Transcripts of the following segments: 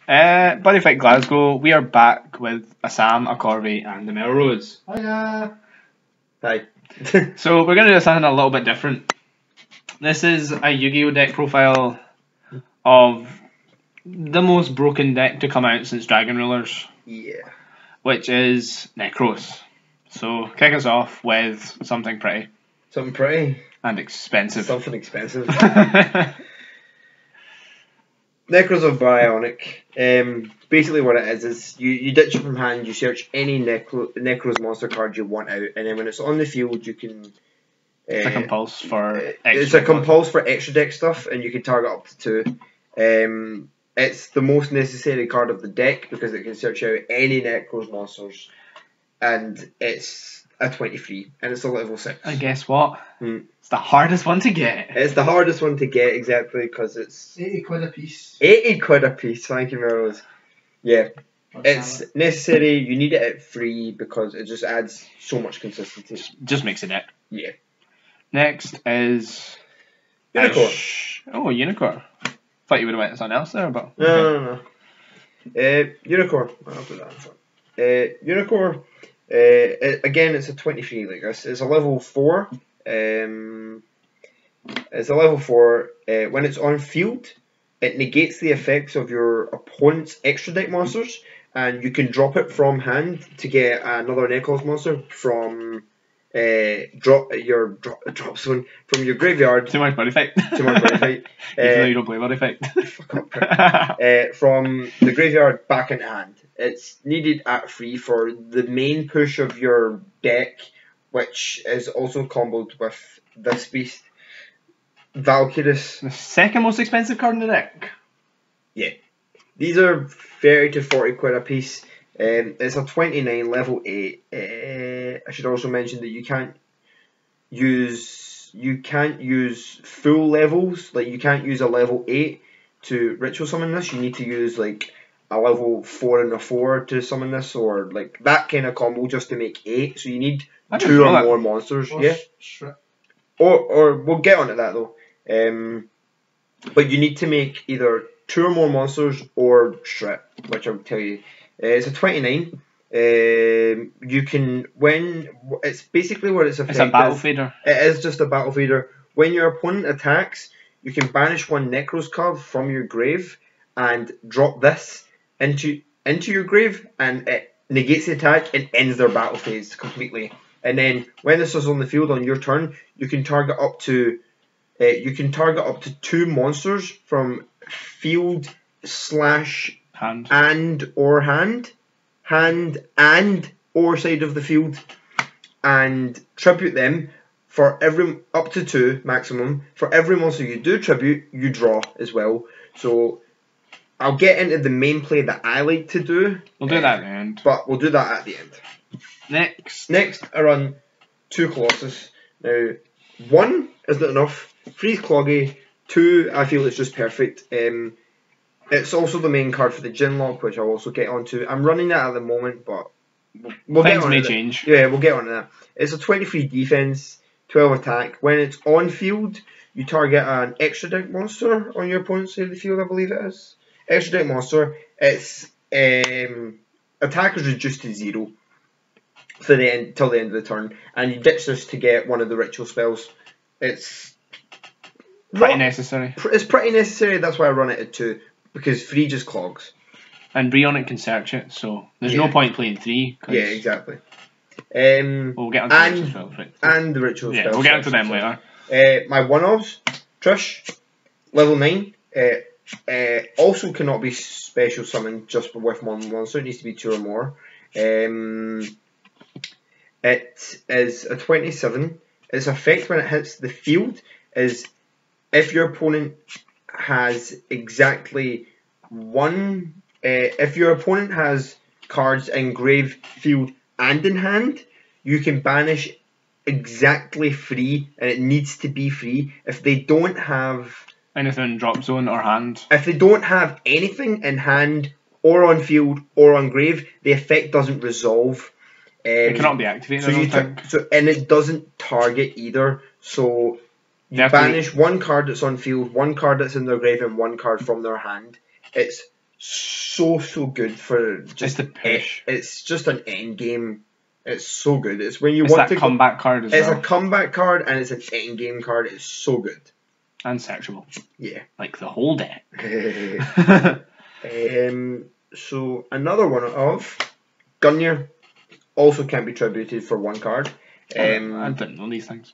Buddy Fight Glasgow, we are back with a Sam, a Corby, and the Melrose. Hiya. Hi. So we're going to do something a little bit different. This is a Yu-Gi-Oh deck profile of the most broken deck to come out since Dragon Rulers, Yeah. which is Necros. So kick us off with something pretty Something pretty. and expensive. Something expensive. Necros of Bionic. Basically what it is you ditch it from hand, you search any Necros monster card you want out, and then when it's on the field you can... It's a compulse for It's a compulse for extra deck stuff, and you can target up to 2. It's the most necessary card of the deck because it can search out any Necros monsters, and it's a 23, and it's a level 6. And guess what? It's the hardest one to get. It's the hardest one to get, exactly, because it's 80 quid a piece. 80 quid a piece. Thank you, Melrose. Yeah, it's necessary. You need it at free because it just adds so much consistency. Just makes a deck. Yeah. Next is Unicorn. Oh, Unicorn. Thought you would have went something else there, but No. Unicorn. I'll put that in front. Unicorn. Again, it's a 23 like this. It's a level 4. It's a level 4. When it's on field, it negates the effects of your opponent's extra deck monsters, and you can drop it from hand to get another Necros monster from drop zone from your graveyard. too much Buddy Fight. Too much Buddy Fight. Even though you don't play Buddy Fight. Fuck up, prick. From the graveyard back in hand. It's needed at free for the main push of your deck, which is also comboed with this beast, Valkyrus. The second most expensive card in the deck. Yeah, these are 30 to 40 quid a piece. It's a 29 level 8. I should also mention that you can't use full levels. Like, you can't use a level 8 to ritual summon this. You need to use like a level 4 and a 4 to summon this, or like that kind of combo just to make 8. So you need 2 or more monsters. Or yeah. Or we'll get onto that though. But you need to make either 2 or more monsters or strip, which I'll tell you. It's a 29. You can, when it's basically what it's It's a battle feeder. It is just a battle feeder. When your opponent attacks, you can banish 1 Necros card from your grave and drop this into your grave, and it negates the attack and ends their battle phase completely. And then when this is on the field on your turn, you can target up to 2 monsters from field / Hand. hand and or side of the field, and tribute them for up to 2 maximum. For every monster you do tribute, you draw as well. So I'll get into the main play that I like to do. We'll do that at the end. But we'll do that at the end. Next, I run 2 Colossus. Now, 1 isn't enough. 3 is cloggy. 2, I feel it's just perfect. It's also the main card for the Ginlock, which I'll also get onto. I'm running that at the moment, but we'll get on may it. change. Yeah, we'll get on to that. It's a 23 defense, 12 attack. When it's on field, you target an extra deck monster on your opponent's side of the field, I believe it is. Extra deck monster. Its attack is reduced to 0 for the end till the end of the turn, and you ditch this to get one of the ritual spells. It's Pretty necessary. It's pretty necessary. That's why I run it at 2, because 3 just clogs. And Bionic can search it, so there's no point playing 3. Yeah, exactly. We'll get onto the ritual spells, right? And the ritual spells. Yeah, we'll get into them later. My 1-ofs, Trish, level 9. Also cannot be special summoned just with 1 monster. It needs to be 2 or more. It is a 27. Its effect when it hits the field is if your opponent has exactly 1. If your opponent has cards in grave, field, and in hand, you can banish exactly 3, and it needs to be 3. If they don't have anything in drop zone or hand, if they don't have anything in hand or on field or on grave, the effect doesn't resolve. It cannot be activated. And it doesn't target either. So you banish 1 card that's on field, 1 card that's in their grave, and 1 card from their hand. It's so good for It's just the push. It's just an end game. It's so good. It's when you It's want that to comeback card as It's well. a comeback card and it's an end game card. It's so good. And searchable. Yeah. Like the whole deck. So another one of Gungnir also can be tributed for one card. I don't know these things.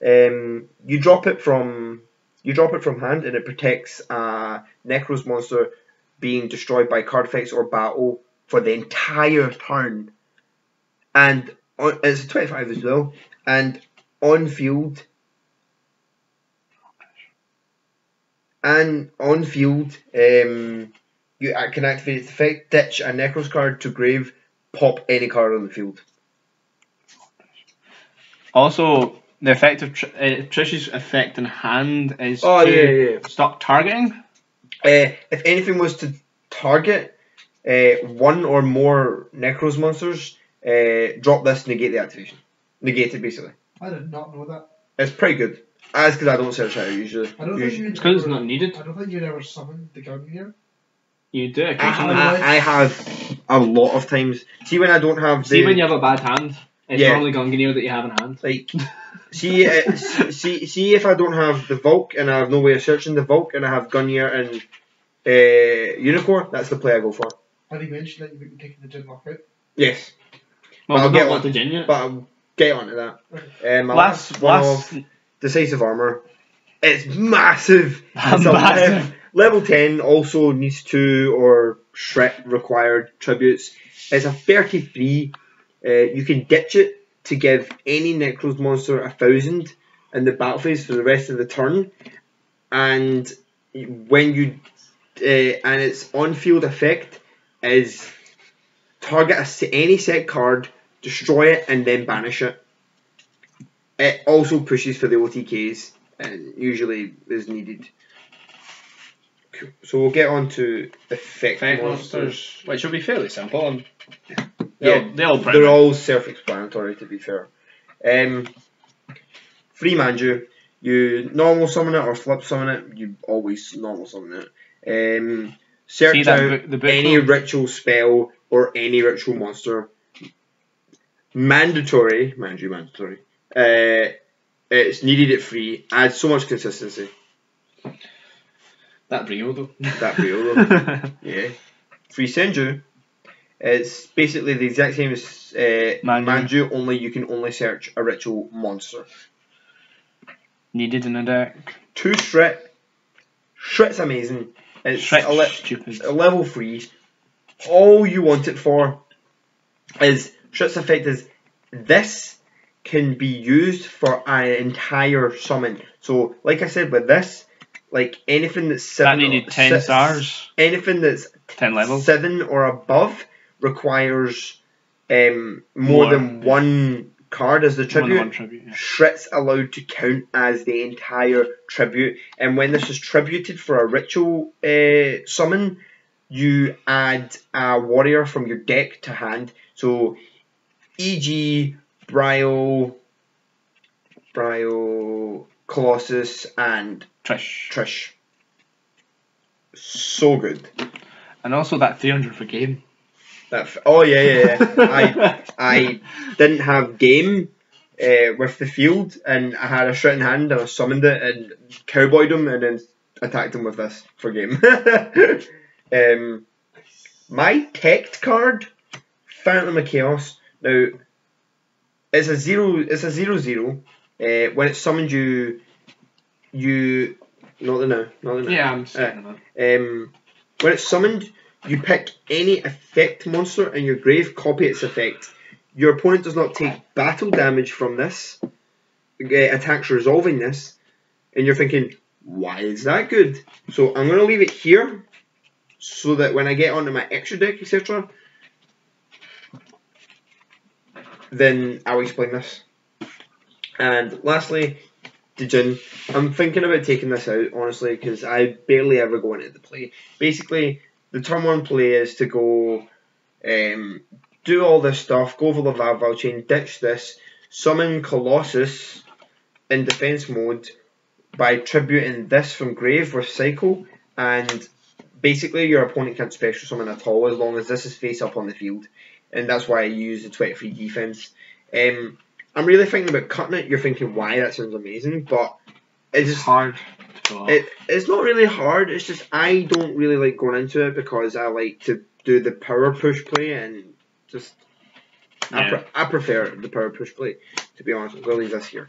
You drop it from hand and it protects a Necros monster being destroyed by card effects or battle for the entire turn. And it's a 25 as well. And on field. You can activate its effect, ditch a Necros card to grave, pop any card on the field. Also, the effect of Trish's effect in hand is stop targeting. If anything was to target one or more Necros monsters, drop this, negate the activation. Negate it, basically. I did not know that. It's pretty good. That's because I don't search out usually. I don't think it's because it's not needed. I don't think you'd ever summoned the Gungnir. You do occasionally. I have a lot of times. See when I don't have. See when you have a bad hand. It's normally Gungnir that you have in hand. Like, see if I don't have the Volk and I have no way of searching the Volk and I have Gungnir and Unicorn, that's the play I go for. Have you mentioned that you've been taking the Jin Lockout? Yes. Well, I'll get on the Jin yet. But I'll get onto that. My last one of Decisive Armor. It's massive. It's Massive. Level 10 also needs 2 or Shred required tributes. It's a 33. You can ditch it to give any Necros monster 1,000 in the battle phase for the rest of the turn. And when you and its on-field effect is target any set card, destroy it, and then banish it. It also pushes for the OTKs and usually is needed. Cool. So we'll get on to effect monsters, which will be fairly simple. They're all self-explanatory, to be fair. Free Manju, you normal summon it or flip summon it. You always normal summon it. Search out any ritual spell or any ritual monster. Mandatory. It's needed at free. Adds so much consistency. That Brio though. Yeah. Free Senju. It's basically the exact same as Manju, only you can only search a ritual monster. Needed in a deck. 2 Shret. Shret's amazing. It's stupid. A level 3. All you want it for is Shret's effect is this can be used for an entire summon. So, like I said, with this, like anything that's 7 that needed 10 stars. Anything that's 10 levels. 7 or above requires more than one card as the tribute. Yeah. Shret's allowed to count as the entire tribute, and when this is tributed for a ritual summon, you add a warrior from your deck to hand. So, e.g. Brio, Colossus, and Trish. So good. And also that 300 for game. I didn't have game with the field, and I had a Shret in hand, and I summoned it and cowboyed him, and then attacked him with this for game. My Tect card, Phantom of Chaos. Now, it's a 0/0. When it's summoned, you not the now. Yeah, I'm saying that. When it's summoned, you pick any effect monster in your grave, copy its effect. Your opponent does not take battle damage from this. Attacks resolving this, and you're thinking, why is that good? So I'm going to leave it here, so that when I get onto my extra deck, etc., then I'll explain this. And lastly, Djinn. I'm thinking about taking this out, honestly, because I barely ever go into the play. Basically, the turn 1 play is to go do all this stuff, go for the Valval Chain, ditch this, summon Colossus in defense mode by tributing this from grave with Cycle, and basically your opponent can't special summon at all as long as this is face up on the field, and that's why I use the 23 defense. I'm really thinking about cutting it. You're thinking why? That sounds amazing, but it's It's just hard to pull off. it's not really hard. It's just I don't really like going into it because I like to do the power push play and just Yeah. I prefer the power push play, to be honest. We'll leave this here.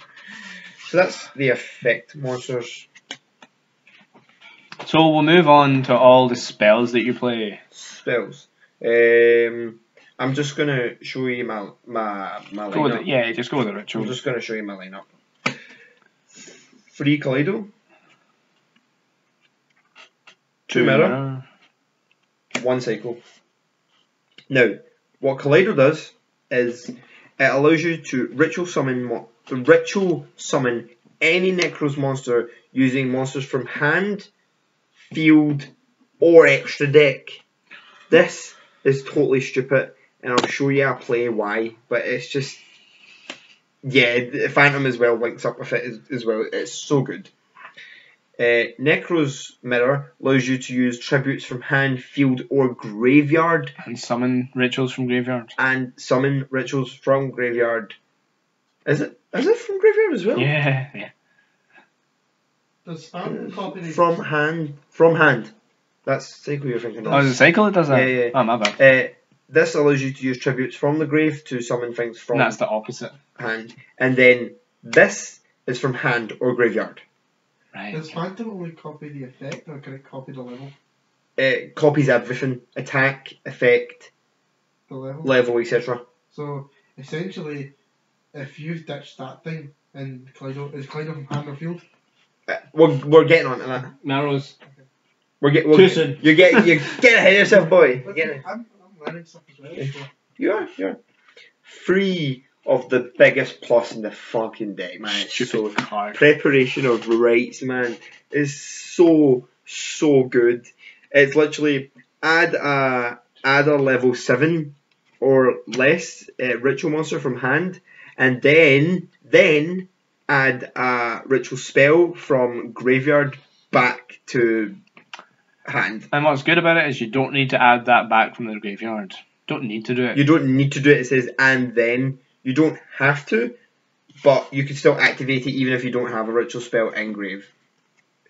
So that's the effect monsters. So we'll move on to all the spells that you play. Spells. I'm just gonna show you my Go with lineup. it. Yeah, just go with the I'm rituals. just gonna show you my lineup. 3 Kaleido, 2 Mirror, 1 Cycle. Now, what Kaleido does is it allows you to ritual summon any Necros monster using monsters from hand, field, or extra deck. This is totally stupid, and I'll show you a play why. But it's just, yeah, the Phantom as well links up with it as well. It's so good. Necro's Mirror allows you to use tributes from hand, field, or graveyard, And summon rituals from graveyards. and summon rituals from graveyard. Is it from graveyard as well? Yeah, yeah. Does Phantom copy the From hand. That's cycle you're thinking Oh, of. is it cycle that does that? Yeah, yeah. Oh, my bad. This allows you to use tributes from the grave to summon things from That's the opposite. hand, and then this is from hand or graveyard. Right. Does Phantom only copy the effect, or can it copy the level? It copies everything: attack, effect, The level. level, etc. So essentially, if you've ditched that thing in Kaleido, is Kaleido from hand or field? We're getting onto that. Narrows. We're Too soon. You're getting ahead of yourself, boy. You're getting, I'm learning stuff as well. So. you are. 3 of the biggest plus in the fucking deck, man. It's so Stupid card. preparation of rites, man, is so good. It's literally add a level 7 or less ritual monster from hand, and then add a ritual spell from graveyard back to hand. And what's good about it is you don't need to add that back from the graveyard. Don't need to do it. You don't need to do it. It says and then. You don't have to, but you can still activate it even if you don't have a ritual spell engrave.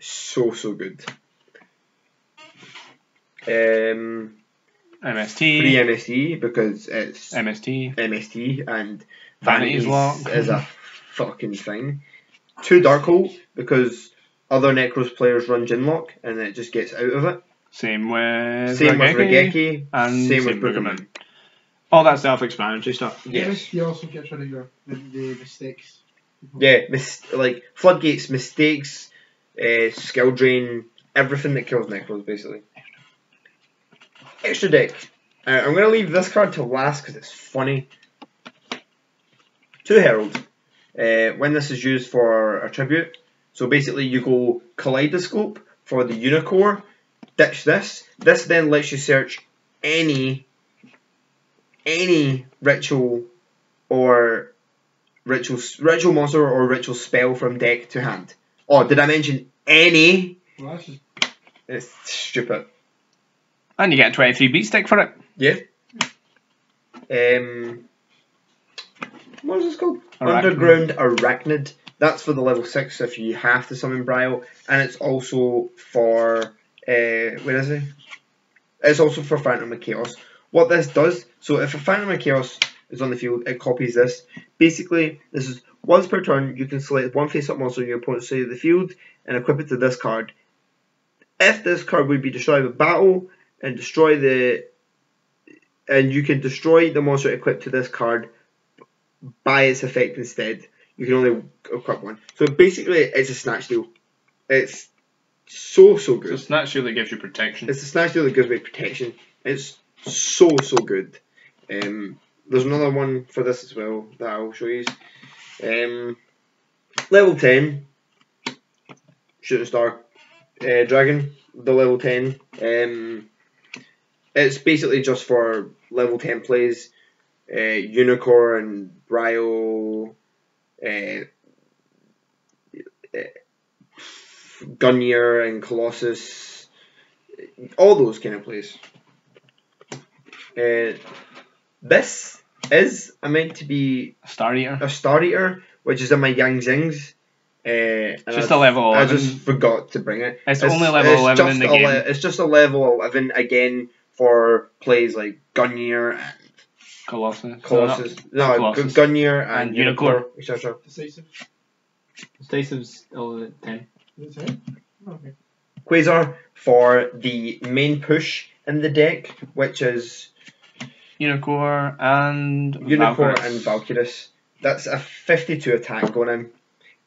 So good. MST. 3 MST because it's MST. MST and Vanity's Lock. is a fucking thing. 2 Darkhold because other Necros players run Ginlock and it just gets out of it. Same with Same with Raigeki. Raigeki, and same with same with Boogerman. All that self-explanatory stuff. Yes. He also gets rid of the mistakes. Yeah, like floodgates, mistakes, skill drain, everything that kills Necros basically. Extra deck. I'm going to leave this card to last because it's funny. 2 Herald. When this is used for a tribute, so basically you go Kaleidoscope for the Unicore, ditch this. This then lets you search any ritual or ritual monster or ritual spell from deck to hand. Oh, did I mention any? Well, that's just It's stupid. And you get a 23 beat stick for it. Yeah. What is this called? Arachnid. Underground Arachnid. That's for the level 6 if you have to summon Brile, and it's also for where is it? It's also for Phantom of Chaos. What this does, so if a Phantom of Chaos is on the field, it copies this. Basically, this is once per turn, you can select one face-up monster on your opponent's side of the field and equip it to this card. If this card would be destroyed with battle and you can destroy the monster equipped to this card by its effect instead. You can only equip one. So basically, it's a snatch deal. It's so So good. it's not sure that gives you protection. It's a snatch deal that gives me protection. It's so good. There's another one for this as well that I'll show you. Level 10 Shooting Star Dragon. The level 10. It's basically just for level 10 plays. Unicorn, Brile, Gungnir and Colossus, all those kind of plays. This is meant to be Star Eater. a Star Eater, which is in my Yang Zings. Just a level 11. I just forgot to bring it. It's only level 11 in the game. It's just a level 11 again for plays like Gungnir and Colossus. Colossus. Gungnir and Unicorn, etc. Decisive. Decisive's 10. Is it 10? Okay. Quasar for the main push in the deck, which is Unicorn and Unicorn Valkyries. and Valkyries. That's a 52 attack going in.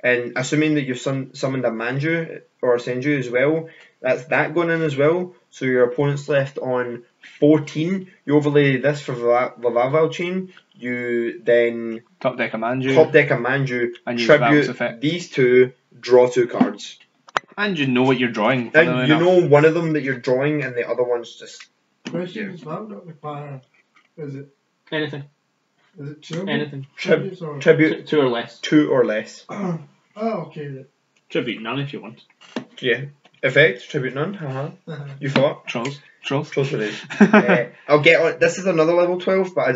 And assuming that you've summoned a Manju or a Senju as well, that's that going in as well. So your opponent's left on 14. You overlay this for Vavaval Chain. You then Top deck a Manju. top deck a Manju, And use Val's tribute effect. these two, draw 2 cards. And you know what you're drawing. And you know one of them that you're drawing and the other one's just... Question as well, not require. Is it? Anything. Is it two? Anything. Tributes or? Tribute 2 or less. 2 or less. Oh, okay. Tribute none if you want. Yeah. Effect, tribute none. You thought? Trolls. Trolls for days. I'll get on. This is another level 12, but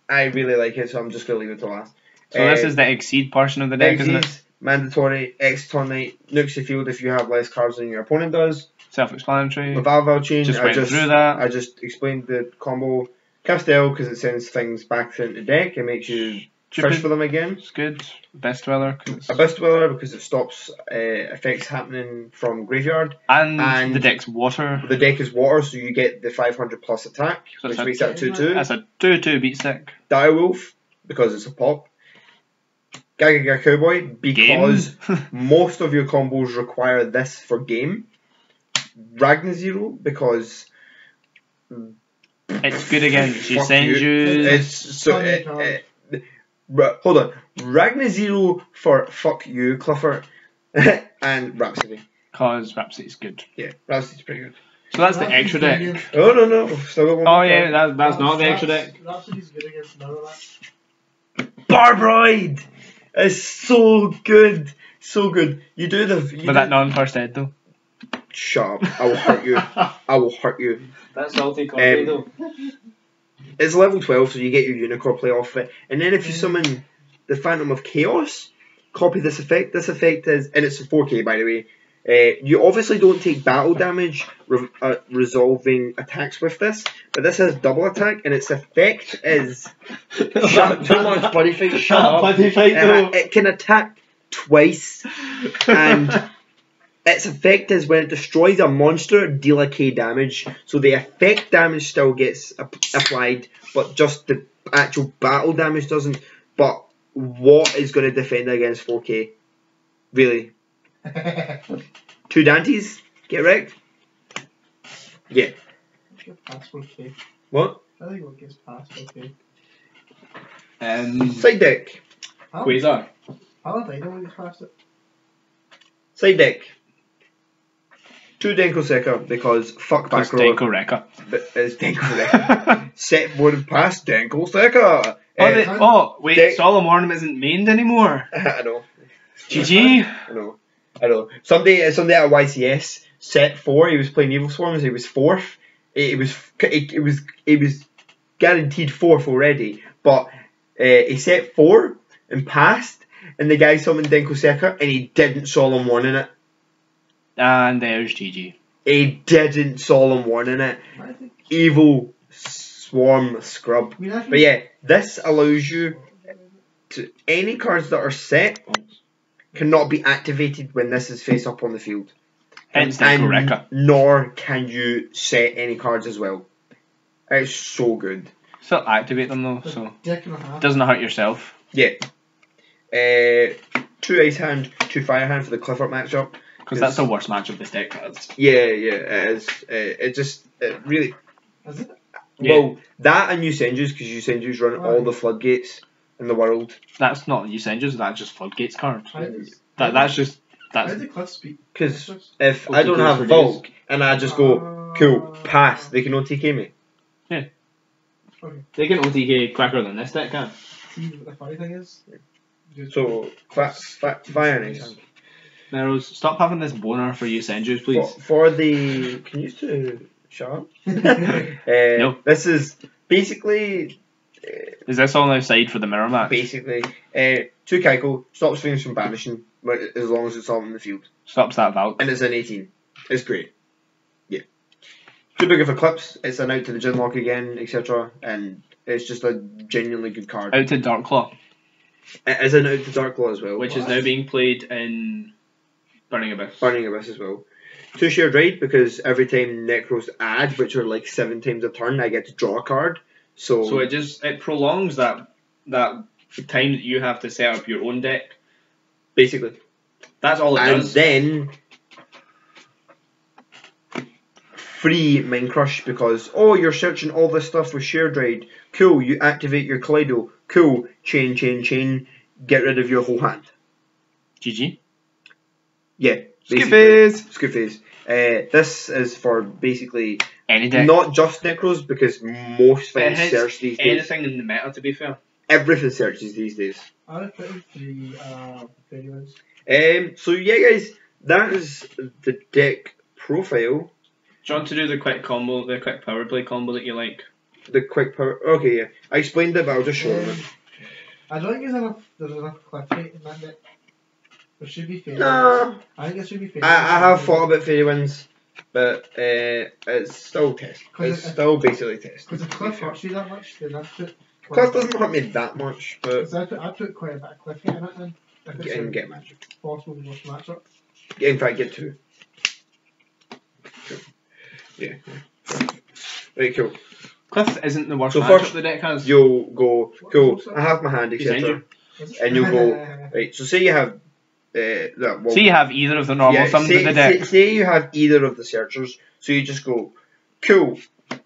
I really like it, so I'm just going to leave it to last. So this is the Exceed portion of the deck, isn't it? Exceeds, mandatory, Exton Knight, nukes the field if you have less cards than your opponent does. Self-explanatory. With Valval Chain, Just went through that. I just explained the combo. Castel, because it sends things back into the deck, it makes you fish for them again. It's good. Best Dweller. Abyss Dweller, because it stops effects happening from graveyard. And the deck's water. The deck is water, so you get the 500 plus attack, So which it's makes that 2-2. That's a 2-2 beat stick. Direwolf, because it's a pop. Gagaga Cowboy, because most of your combos require this for game. Ragna Zero, because It's good against you. Fuck Send you. you. It's so. Hold on. Ragna Zero for fuck you, Clifford, and Rhapsody. Because Rhapsody's good. Yeah, Rhapsody's pretty good. So that's the extra deck. Oh no, still got one. Oh yeah, that's not the extra deck. Rhapsody's good against none of that. Barbroid is so good, so good. You do the. But that non-first ed though. Shut up! I will hurt you. I will hurt you. That's salty comedy though. It's level 12, so you get your Unicorn play off it. And then if you summon the Phantom of Chaos, copy this effect. This effect is, and it's 4K by the way. You obviously don't take battle damage resolving attacks with this, but this has double attack, and its effect is shut too much buddy fight. Shut up. Buddy fight though. It can attack twice, and its effect is when it destroys a monster, deal a K damage. So the effect damage still gets applied, but just the actual battle damage doesn't. But what is going to defend against 4K? Really? 2 Dantes? Get wrecked? Yeah. Get past 4K. What? I think what gets past 4K. Side deck. Quasar. Paladino gets past it. Side deck. 2 Denko Sekka because fuck back row. Denko Rekka. But it's Denko Sekka. Set board past Denko Sekka. Wait, Solemn Ornament isn't mained anymore. I know. GG. I know. Somebody at YCS set 4. He was playing Evil Swarms. He was 4th. It was guaranteed 4th already. But he set 4 and passed, and the guy summoned Denko Sekka, and he didn't Solemn Warn in it. And there's GG. He didn't Solemn Warn in it. Evil Swarm Scrub. But yeah, this allows you to any cards that are set cannot be activated when this is face up on the field. Hence Denko Rekka. Nor can you set any cards as well. It's so good. Still activate them though, so Deck and a half. doesn't hurt yourself. Yeah. 2 Ice Hand, 2 Fire Hand for the Clifford matchup. Because that's the worst match of this deck cards. Yeah, it is. It really. Is it? Well, that and Yusenju's, because Yusenju's run all the floodgates in the world. That's not Yusenju's, that's just Floodgates cards. How does That's Cliff speak? Because if I don't have Volk and I just go, cool, pass, they can OTK me. Yeah. Okay. They can OTK quicker than this deck can. See, the funny thing is. So, Fire and Ice Hand. Meros, stop having this boner for you Senjus, please. For the... Can you two shut up? No. This is basically... Is this all outside for the mirror match? Basically, 2 Kaiko, stops things from banishing as long as it's all in the field. Stops that Valk. And it's an 18. It's great. Yeah. Too big of Eclipse, it's an out to the Genlock again, etc. And it's just a genuinely good card. Out to Darklaw, It is an out to Darklaw as well. which is now being played in Burning Abyss. Burning Abyss as well. 2 Shared Raid, because every time Necros add, which are like 7 times a turn, I get to draw a card. So it prolongs that time that you have to set up your own deck. basically. That's all it And does. then free Mind Crush because you're searching all this stuff with Shared Raid. Cool, you activate your Kaleido. Cool, chain. Get rid of your whole hand. GG. Yeah. Skip basically. phase. Skip phase. This is for basically Any deck. not just Necros because most It things hits search these days. anything in the meta, to be fair. Everything searches these days. I would put in 3 fairy ones. So yeah, guys, that is the deck profile. Do you want to do the quick combo, the quick power play combo that you like? The quick power. Okay, yeah, I explained it, but I'll just show them. I don't think there's enough cliff rate in that deck. There should be fairy Nah, ones. I think there should be fairy I have thought about Fairy Winds, but it's still test. It's still basically test. Because if cliff hurts you that much, then I'd put... Cliff doesn't hurt me that much, but Because I put quite a bit of cliff hit in it then. If it's get magic. possible to watch match up. In fact, get 2. Cool. Yeah. Right, cool. Cliff isn't the worst So matchup first the deck has. You'll go, cool, I have my hand, etc. And you'll go, right, so say you have... See, you have either of the normal thumbs in the deck. Say you have either of the searchers, so you just go, cool,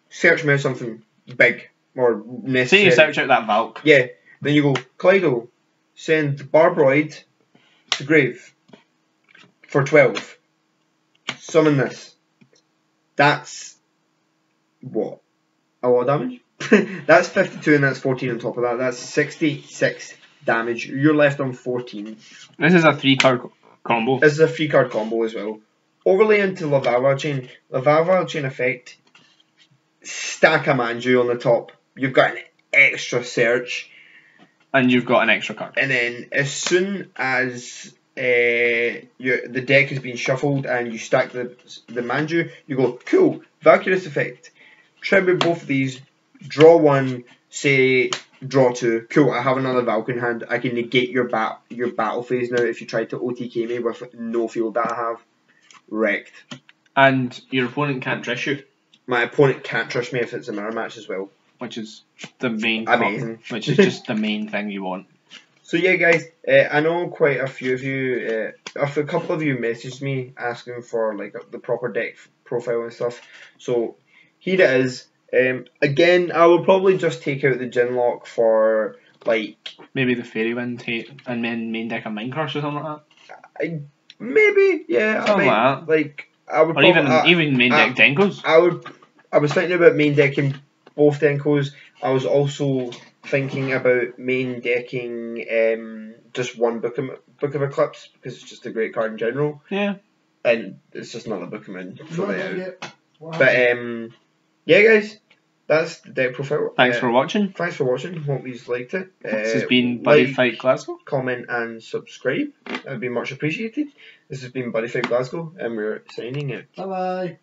search me something big or necessary. Say you search out that Valk. Yeah, then you go, Kaleido, send Barbroid to grave for 12. Summon this. That's what? A lot of damage? That's 52 and that's 14 on top of that. That's 66 damage. You're left on 14. This is a 3-card combo. This is a 3-card combo as well. Overlay into Lavalval Chain. Lavalval Chain effect. Stack a Manju on the top. You've got an extra search. And you've got an extra card. And then as soon as the deck has been shuffled and you stack the Manju, you go, cool, Valkyrie's effect. Tribute both of these, draw 1, say draw 2. Cool, I have another Valk in hand. I can negate your battle phase now if you try to OTK me with no field that I have. Wrecked. And your opponent can't trish you. My opponent can't trust me if it's a mirror match as well. Which is the main Amazing. Which is just the main thing you want. So yeah, guys, I know quite a few of you, a couple of you messaged me asking for like the proper deck profile and stuff. So here it is. Again, I will probably just take out the Genlock for like maybe the Fairy Wind and then main deck a Mind Crush or something like that. Maybe, yeah. Something like that. Like I would, or even main deck Denkos. I was thinking about main decking both Denkos. I was also thinking about main decking just one Book of Eclipse because it's just a great card in general. Yeah. And it's just not a Book of Moon. But yeah, guys, that's the deck profile. Thanks for watching. Thanks for watching. Hope you liked it. This has been Buddy like, Fight Glasgow. Comment and subscribe. That would be much appreciated. This has been Buddy Fight Glasgow, and we're signing out. Bye bye.